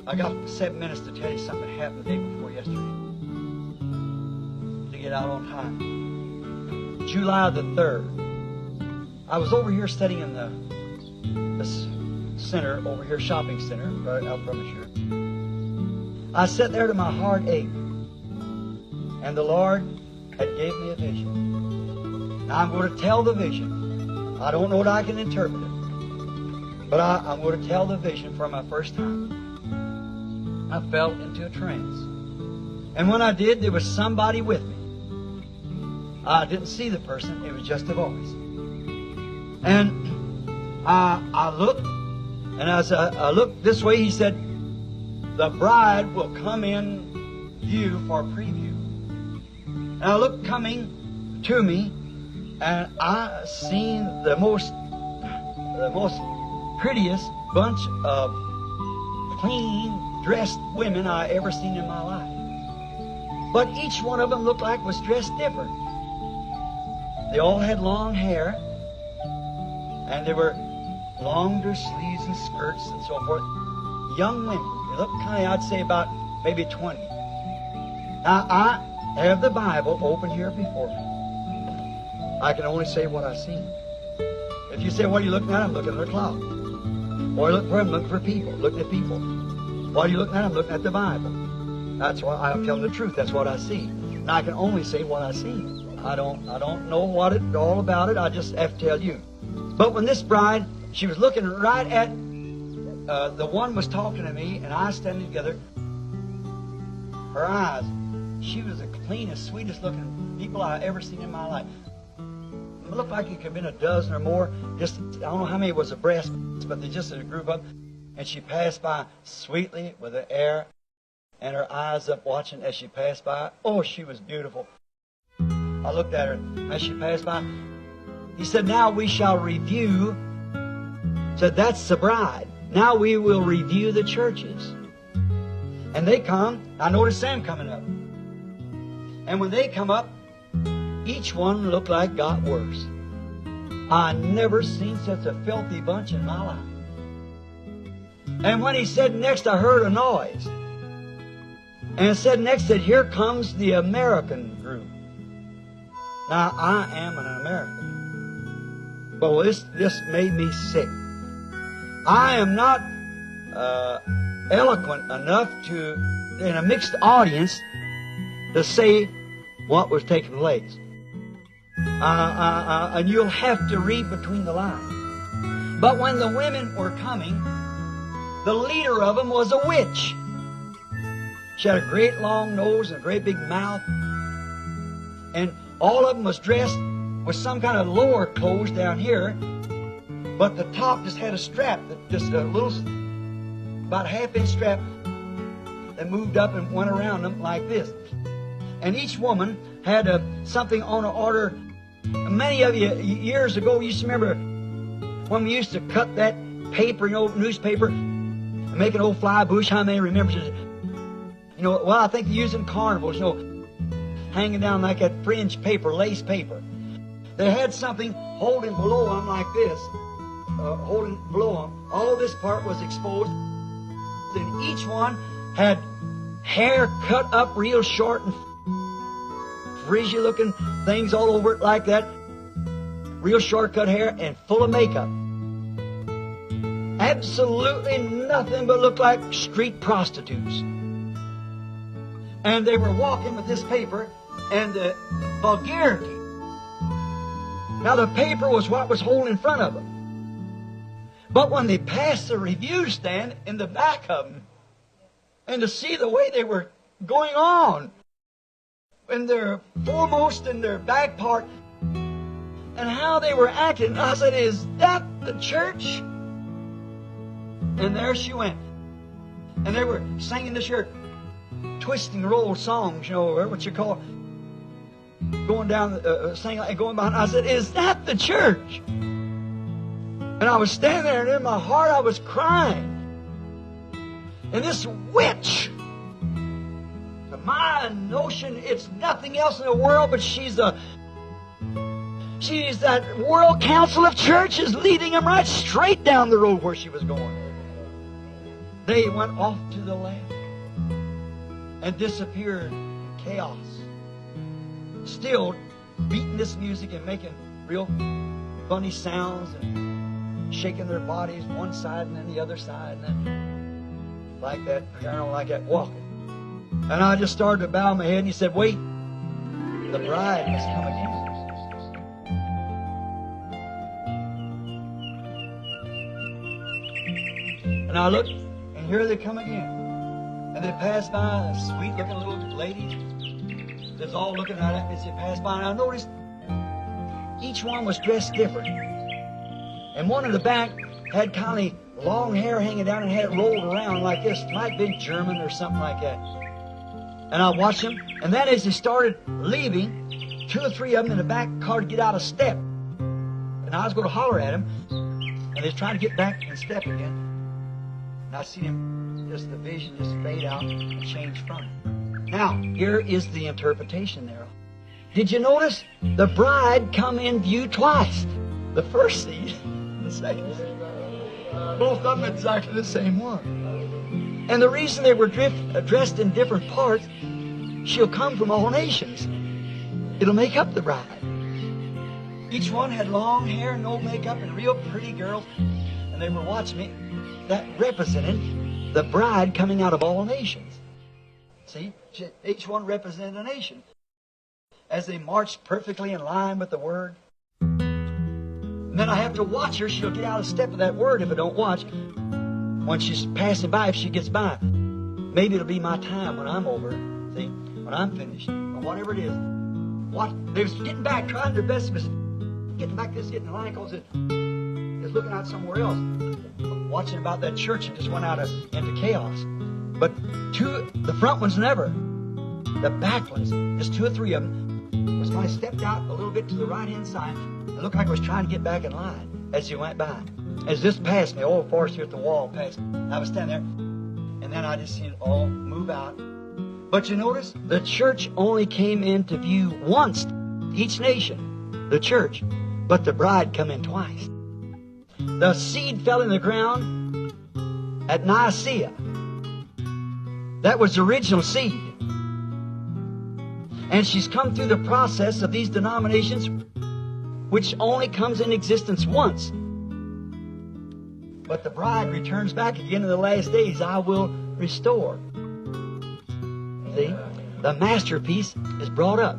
I got 7 minutes to tell you something that happened the day before yesterday. To get out on time. July the 3rd. I was over here studying in the center, over here, shopping center, right out from here. I sat there to my heart ache. And the Lord had gave me a vision. Now I'm going to tell the vision. I don't know what I can interpret it. But I'm going to tell the vision for my first time. I fell into a trance. And when I did, there was somebody with me. I didn't see the person. It was just a voice. And I looked, and as I looked this way, he said, the bride will come in view for preview. And I looked coming to me, and I seen the most prettiest bunch of clean dressed women I ever seen in my life. But each one of them looked like was dressed different. They all had long hair, and they were longer sleeves and skirts and so forth. Young women. They looked kind of, I'd say about maybe 20. Now, I have the Bible open here before me. I can only say what I've seen. If you say, what are you looking at? I'm looking at a clock. Or I look for, I'm looking for people, looking at people. What are you looking at? I'm looking at the Bible. That's why I'm telling the truth. That's what I see. And I can only say what I see. I don't know what it all about it. I just have to tell you. But when this bride, she was looking right at the one was talking to me, and I standing together. Her eyes, she was the cleanest, sweetest looking people I ever seen in my life. It looked like it could have been a dozen or more. Just, I don't know how many was abreast, but they just a group up. And she passed by sweetly with the air and her eyes up watching as she passed by. Oh, she was beautiful. I looked at her as she passed by. He said, now we shall review. Said, that's the bride. Now we will review the churches. And they come. I noticed Sam coming up. And when they come up, each one looked like got worse. I never seen such a filthy bunch in my life. And when he said next, I heard a noise. And it said next that here comes the American group. Now, I am an American. But this made me sick. I am not eloquent enough to, in a mixed audience, to say what was taking place. And you'll have to read between the lines. But when the women were coming, the leader of them was a witch. She had a great long nose and a great big mouth. And all of them was dressed with some kind of lower clothes down here. But the top just had a strap, just a little, about a half-inch strap that moved up and went around them like this. And each woman had something on her order. Many of you years ago used to remember when we used to cut that paper, newspaper, and make an old fly bush. How many remembers it? Well, I think they used it in carnivals, hanging down like that fringe paper, lace paper. They had something holding below them like this, holding below them. All this part was exposed. And each one had hair cut up real short and frizzy looking things all over it like that. Real short cut hair and full of makeup. Absolutely nothing but looked like street prostitutes. And they were walking with this paper and the vulgarity. Now the paper was what was holding in front of them. But when they passed the review stand in the back of them, and to see the way they were going on, in their foremost in their back part, and how they were acting, I said, is that the church? And there she went. And they were singing this here twisting roll songs, what you call it, going down, singing and going behind. I said, is that the church? And I was standing there, and in my heart I was crying. And this witch, to my notion, it's nothing else in the world, but she's that World Council of Churches leading them right straight down the road where she was going. they went off to the left and disappeared in chaos. Still beating this music and making real funny sounds and shaking their bodies one side and then the other side and then like that, like that, walking. And I just started to bow my head, and he said, wait, the bride must come again. And I looked, and here they come again. And they passed by a sweet-looking little lady that's all looking right at me as they passed by. And I noticed each one was dressed different. And one in the back had kind of long hair hanging down and had it rolled around like this. It might have been German or something like that. And I watched them. And then as they started leaving, 2 or 3 of them in the back car to get out of step. And I was going to holler at them. And they was trying to get back in step again. And I seen him, just the vision just fade out and change from it. Now, here is the interpretation there. Did you notice? The bride come in view twice. The first seed and the second seed. Both of them exactly the same one. And the reason they were dressed in different parts, she'll come from all nations. It'll make up the bride. Each one had long hair, no makeup, and real pretty girls. And they were watching me. That represented the bride coming out of all nations. See? Each one represented a nation. As they marched perfectly in line with the Word. And then I have to watch her. She'll get out of step with that Word if I don't watch. When she's passing by, if she gets by. Maybe it'll be my time when I'm over. See? When I'm finished. Or whatever it is. They was getting back, trying their best. Was getting back this, getting in line, because it was looking out somewhere else. Watching about that church that just went out into chaos. But the front ones never. The back ones, just 2 or 3 of them, was when I stepped out a little bit to the right-hand side. It looked like I was trying to get back in line as he went by. As this passed me, old forest here at the wall passed me. I was standing there, and then I just seen it all move out. But you notice, the church only came into view once, each nation, the church. But the bride come in twice. The seed fell in the ground at Nicaea. That was the original seed. And she's come through the process of these denominations, which only comes in existence once. But the bride returns back again in the last days. I will restore. See? The masterpiece is brought up.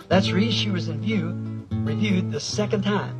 That's the reason she was reviewed the second time.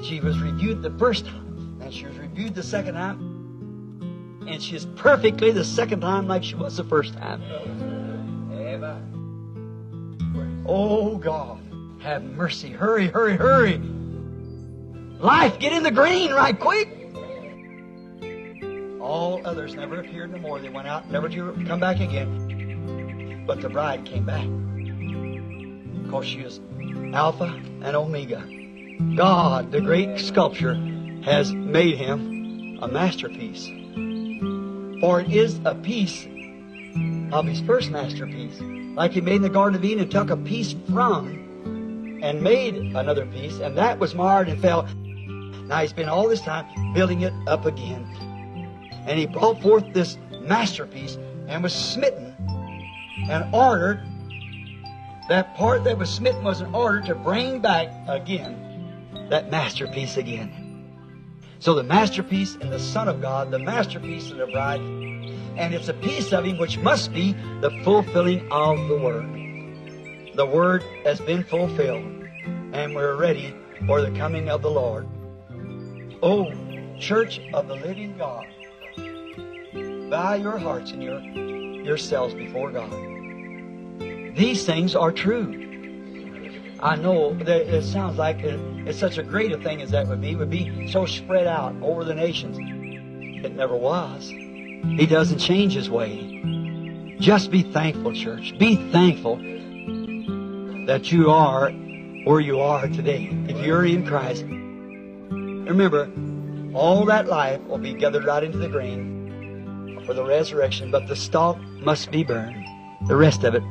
She was reviewed the first time, and she was reviewed the second time, and she is perfectly the second time like she was the first time. Oh God, have mercy. Hurry, hurry, hurry. Life, get in the green right quick. All others never appeared no more. They went out, never to come back again. But the bride came back. Because she is Alpha and Omega. God, the great sculptor, has made him a masterpiece. For it is a piece of his first masterpiece. Like he made in the Garden of Eden and took a piece from and made another piece, and that was marred and fell. Now he's been all this time building it up again. And he brought forth this masterpiece and was smitten and ordered. That part that was smitten was an order to bring back again that masterpiece again. So the masterpiece in the Son of God, the masterpiece in the bride, and it's a piece of Him which must be the fulfilling of the Word. The Word has been fulfilled, and we're ready for the coming of the Lord. Oh, Church of the living God, bow your hearts and yourselves before God. These things are true. I know that it sounds like it's such a great a thing as that would be so spread out over the nations. It never was. He doesn't change His way. Just be thankful, church. Be thankful that you are where you are today. If you're in Christ, remember, all that life will be gathered right into the grain for the resurrection, but the stalk must be burned. The rest of it,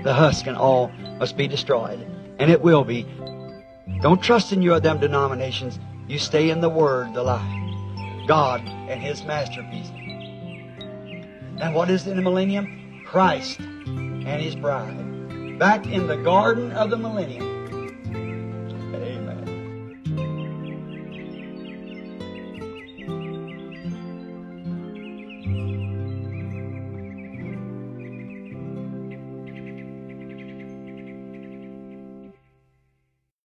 the husk and all, must be destroyed. And it will be. Don't trust in your them denominations. You stay in the Word, the life. God and His masterpiece. And what is in the millennium? Christ and His bride. Back in the garden of the millennium,